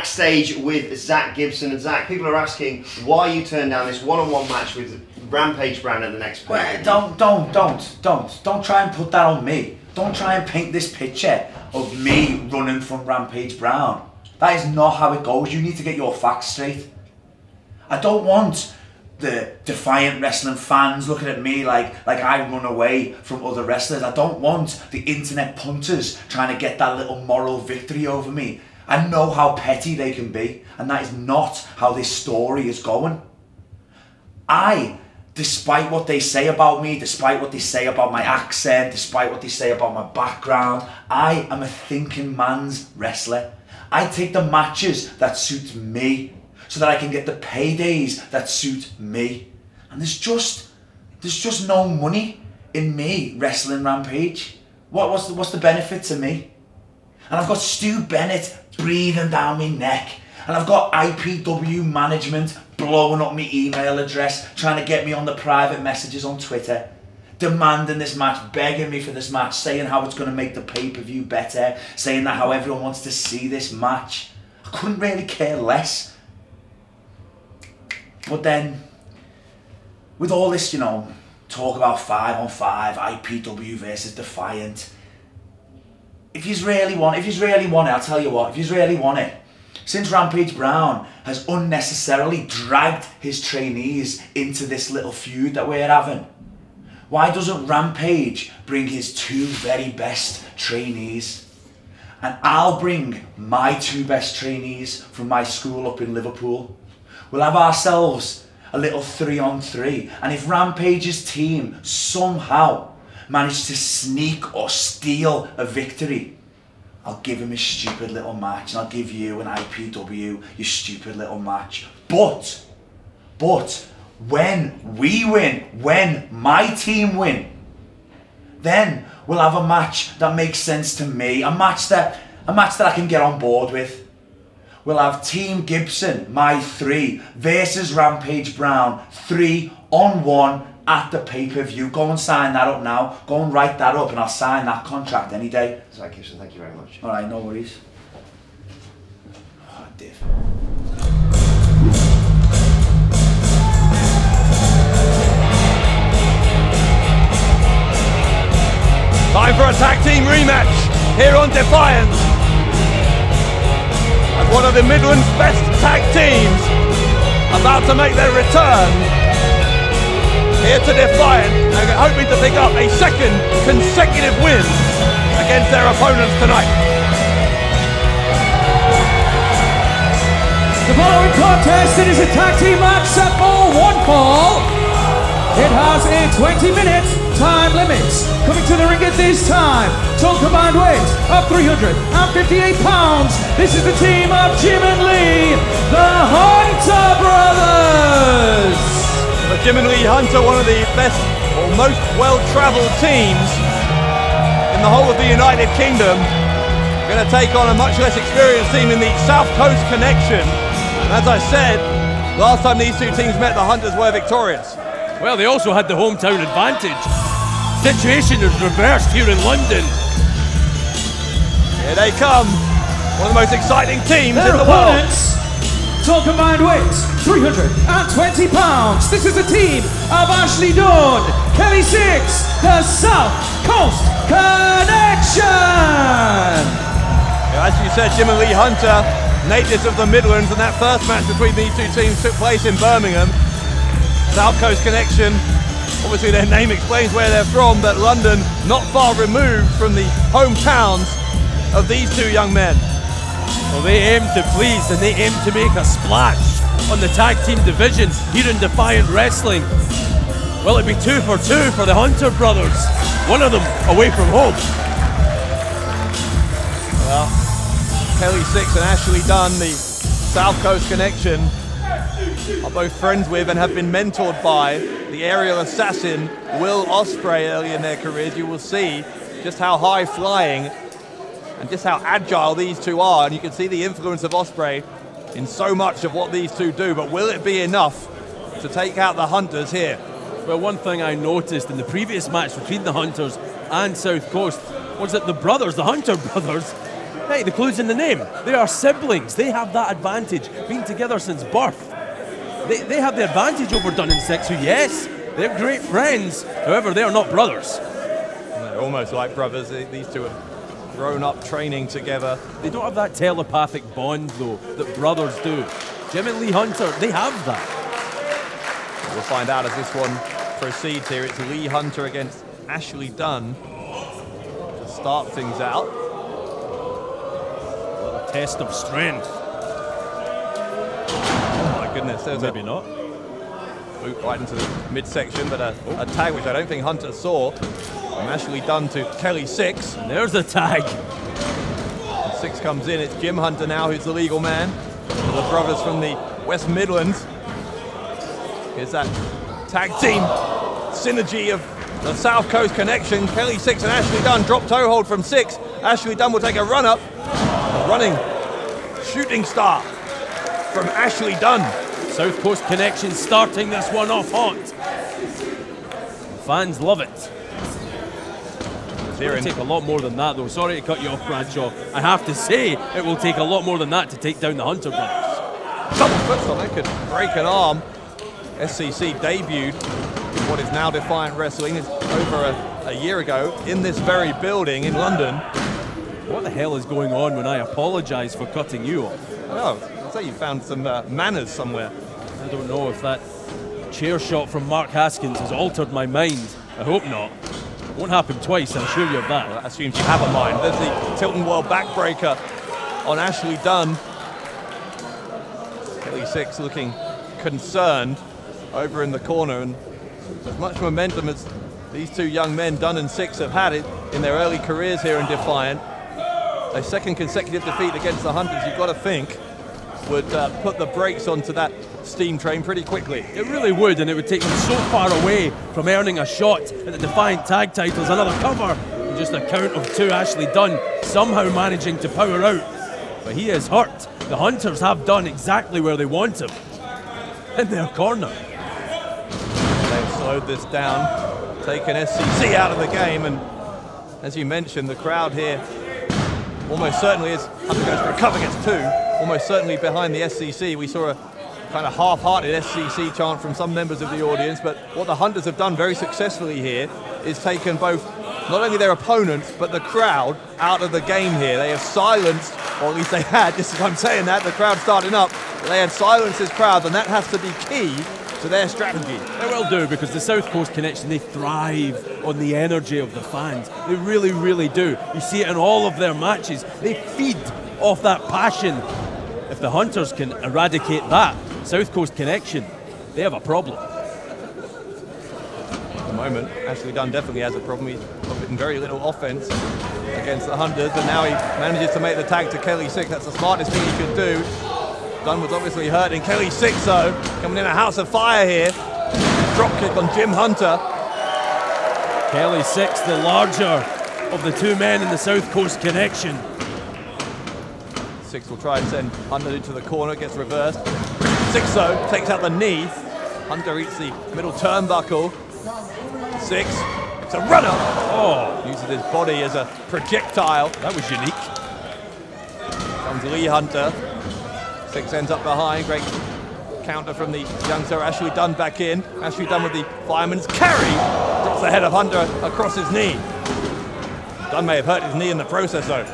backstage with Zach Gibson. And Zach, people are asking why you turned down this one-on-one match with Rampage Brown at the next pay. Don't try and put that on me. Don't try and paint this picture of me running from Rampage Brown. That is not how it goes. You need to get your facts straight. I don't want the Defiant wrestling fans looking at me like I run away from other wrestlers. I don't want the internet punters trying to get that little moral victory over me. I know how petty they can be, and that is not how this story is going. Despite what they say about me, despite what they say about my accent, despite what they say about my background, I am a thinking man's wrestler. I take the matches that suit me, so that I can get the paydays that suit me. And there's just no money in me wrestling Rampage. What's the benefit to me? And I've got Stu Bennett breathing down my neck. And I've got IPW management blowing up my email address, trying to get me on the private messages on Twitter, demanding this match, begging me for this match, saying how it's going to make the pay-per-view better, saying that how everyone wants to see this match. I couldn't really care less. But then, with all this, you know, talk about 5-on-5, IPW versus Defiant, if you really want it, I'll tell you what, if you really want it, since Rampage Brown has unnecessarily dragged his trainees into this little feud that we're having, why doesn't Rampage bring his 2 very best trainees? And I'll bring my 2 best trainees from my school up in Liverpool. We'll have ourselves a little 3-on-3, and if Rampage's team somehow manage to sneak or steal a victory, I'll give him his stupid little match, and I'll give you an IPW your stupid little match. But when we win, when my team win, then we'll have a match that makes sense to me, a match that I can get on board with. We'll have Team Gibson, my 3, versus Rampage Brown, 3-on-1 at the pay-per-view. Go and sign that up now. Go and write that up, and I'll sign that contract any day. Zach Gibson, thank you very much. All right, no worries. Oh, Diff. Time for a tag team rematch here on Defiant. As one of the Midland's best tag teams about to make their return here to Defiant, and hoping to pick up a 2nd consecutive win against their opponents tonight. The following contest, it is a tag team match set for 1 fall. It has a 20-minute time limit. Coming to the ring at this time, total combined weight of 358 pounds. This is the team of Jim and Lee, the Hunter Brothers. But Jim and Lee Hunter, one of the best or most well-travelled teams in the whole of the United Kingdom, going to take on a much less experienced team in the South Coast Connection. And as I said, last time these 2 teams met, the Hunters were victorious. Well, they also had the hometown advantage. Situation is reversed here in London. Here they come. One of the most exciting teams Their in the world. Total combined weight, 320 pounds. This is the team of Ashley Dunn, Kelly Six, the South Coast Connection. As you said, Jim and Lee Hunter, natives of the Midlands, and that first match between these 2 teams took place in Birmingham. South Coast Connection, obviously their name explains where they're from, but London not far removed from the hometowns of these 2 young men. Well, they aim to please and they aim to make a splash on the tag team division here in Defiant Wrestling. Well, it'd be 2 for 2 for the Hunter Brothers, one of them away from home. Well, Kelly Six and Ashley Dunn, the South Coast Connection, are both friends with and have been mentored by the aerial assassin Will Ospreay early in their careers. You will see just how high flying and just how agile these 2 are, and you can see the influence of Ospreay in so much of what these 2 do, but will it be enough to take out the Hunters here? Well, one thing I noticed in the previous match between the Hunters and South Coast was that the Hunter brothers, Hey, the clue's in the name. They are siblings. They have that advantage, being together since birth. They have the advantage over Dunn and Six, who, yes, they're great friends. However, they are not brothers. They're almost like brothers. These two have grown up training together. They don't have that telepathic bond, though, that brothers do. Jim and Lee Hunter, they have that. We'll find out as this one proceeds here. It's Lee Hunter against Ashley Dunn to start things out. A test of strength. Oh my goodness, there's Maybe not. Boot right into the midsection, but a tag which I don't think Hunter saw. From Ashley Dunn to Kelly Six. And there's the tag. And Six comes in. It's Jim Hunter now who's the legal man. The brothers from the West Midlands. Here's that tag team synergy of the South Coast connection. Kelly Six and Ashley Dunn drop toe hold from Six. Ashley Dunn will take a run up. A running shooting star from Ashley Dunn. South Coast connection starting this one off hot. Fans love it. It will take a lot more than that, though. Sorry to cut you off, Bradshaw. I have to say, it will take a lot more than that to take down the Hunter brothers. Double foot stomp, that could break an arm. SCC debuted in what is now Defiant Wrestling over a year ago in this very building in London. What the hell is going on when I apologise for cutting you off? Oh, I'd say you found some manners somewhere. I don't know if that chair shot from Mark Haskins has altered my mind. I hope not. Won't happen twice, I'm sure you of that. Well, that assumes you have a mind. There's the Tilton World backbreaker on Ashley Dunn. Kelly Six looking concerned over in the corner, and as much momentum as these two young men, Dunn and Six, have had it in their early careers here in Defiant. A second consecutive defeat against the Hunters, you've got to think, would put the brakes onto that steam train pretty quickly. It really would, and it would take them so far away from earning a shot at the Defiant tag titles. Another cover, and just a count of two. Ashley Dunn somehow managing to power out, but he is hurt. The Hunters have done exactly where they want him, in their corner. They've slowed this down, taken SCC out of the game, and as you mentioned, the crowd here almost certainly is, Hunter goes for a cover, gets two, almost certainly behind the SCC. We saw a kind of half-hearted SCC chant from some members of the audience, but what the Hunters have done very successfully here is taken both, not only their opponents, but the crowd out of the game here. They have silenced, or at least they had, just as I'm saying that, the crowd starting up, but they had silenced this crowd, and that has to be key to their strategy. They will do, because the South Coast connection, they thrive on the energy of the fans. They really, really do. You see it in all of their matches. They feed off that passion. If the Hunters can eradicate that South Coast connection, they have a problem. At the moment, Ashley Dunn definitely has a problem. He's putting very little offense against the Hunters, and now he manages to make the tag to Kelly Six. That's the smartest thing he could do. Dunn was obviously hurting. Kelly Six, though, coming in a house of fire here. Drop kick on Jim Hunter. Kelly Six, the larger of the two men in the South Coast connection. Six will try and send Hunter into the corner, gets reversed. Six, though, takes out the knee. Hunter eats the middle turnbuckle. Six, it's a runner. Oh, uses his body as a projectile. That was unique. Comes Lee Hunter. Six ends up behind. Great counter from the youngster. Ashley Dunn back in. Ashley Dunn with the fireman's carry. Drops the head of Hunter across his knee. Dunn may have hurt his knee in the process, though.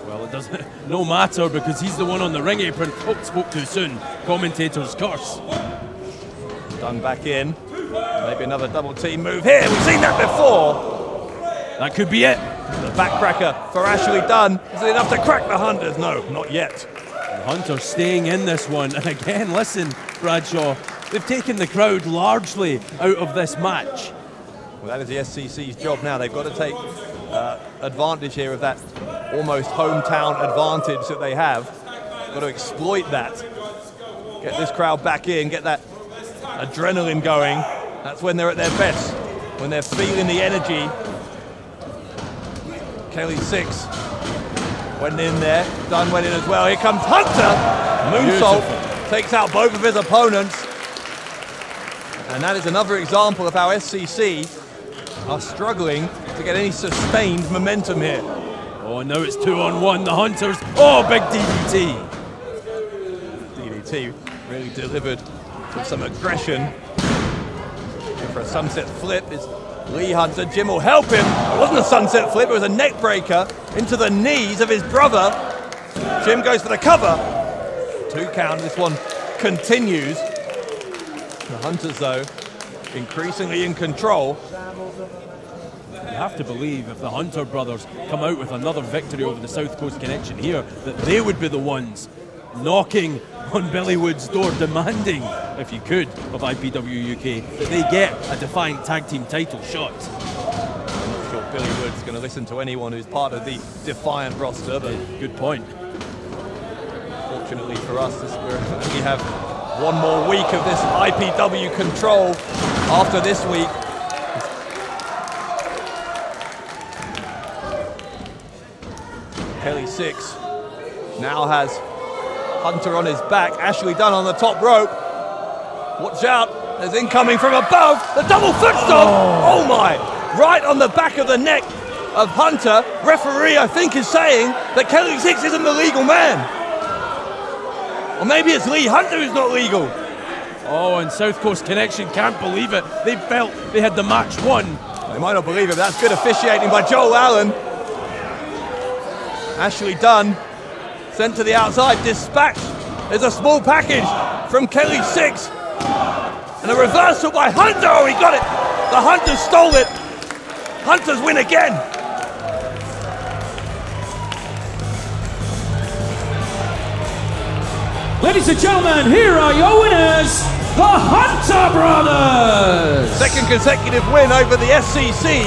Well, it doesn't no matter, because he's the one on the ring apron. Oh, spoke too soon. Commentator's curse. Dunn back in. Maybe another double team move here. We've seen that before. That could be it. The backcracker for Ashley Dunn. Is it enough to crack the Hunters? No, not yet. Hunter staying in this one, and again, listen, Bradshaw, they've taken the crowd largely out of this match. Well, that is the SCC's job now. They've got to take advantage here of that almost hometown advantage that they have. Got to exploit that. Get this crowd back in, get that adrenaline going. That's when they're at their best, when they're feeling the energy. Kelly Six went in there, Dunn went in as well. Here comes Hunter. Moonsault takes out both of his opponents. And that is another example of how SCC are struggling to get any sustained momentum here. Oh, now it's 2-on-1. The Hunters. Oh, big DDT. DDT really delivered with some aggression. And for a sunset flip is Lee Hunter. Jim will help him. It wasn't a sunset flip, it was a neck breaker into the knees of his brother. Jim goes for the cover. 2 count, this one continues. The Hunters, though, increasingly in control. You have to believe if the Hunter brothers come out with another victory over the South Coast Connection here, that they would be the ones knocking on Billy Wood's door, demanding, if you could, of IPW UK, that they get a Defiant tag team title shot. I'm not sure Billy Wood's going to listen to anyone who's part of the Defiant roster, but good point. Fortunately for us, we have one more week of this IPW control after this week. Kelly 6 now has Hunter on his back. Ashley Dunn on the top rope. Watch out, there's incoming from above. The double foot stomp. Oh my, right on the back of the neck of Hunter. Referee, I think, is saying that Kelly 6 isn't the legal man. Or maybe it's Lee Hunter who's not legal. Oh, and South Coast Connection can't believe it. They felt they had the match won. They might not believe it, but that's good officiating by Joel Allen. Ashley Dunn sent to the outside, dispatched. There's a small package from Kelly 6. And a reversal by Hunter. Oh, he got it. The Hunters stole it. Hunters win again. Ladies and gentlemen, here are your winners, the Hunter Brothers! Second consecutive win over the SCC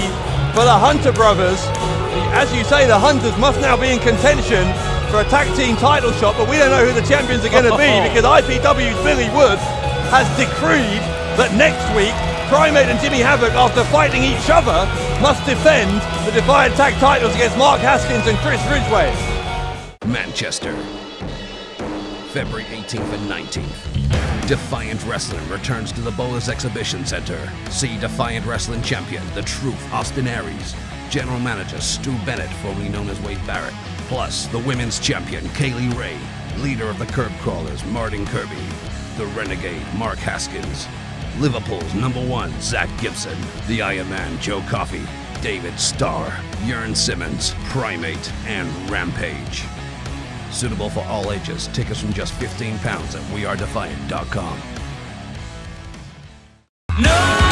for the Hunter Brothers. As you say, the Hunters must now be in contention for a tag team title shot, but we don't know who the champions are going to be because IPW's Billy Wood has decreed that next week, Primate and Jimmy Havoc, after fighting each other, must defend the Defiant tag titles against Mark Haskins and Chris Ridgway. Manchester, February 18th and 19th. Defiant Wrestling returns to the Bolas Exhibition Center. See Defiant Wrestling Champion, The Truth, Austin Aries. General Manager Stu Bennett, formerly known as Wade Barrett. Plus, the Women's Champion, Kaylee Ray. Leader of the Curb Crawlers, Martin Kirby. The Renegade, Mark Haskins. Liverpool's #1, Zach Gibson. The Iron Man, Joe Coffey. David Starr, Jern Simmons, Primate, and Rampage. Suitable for all ages. Tickets from just £15 at wearedefiant.com. No!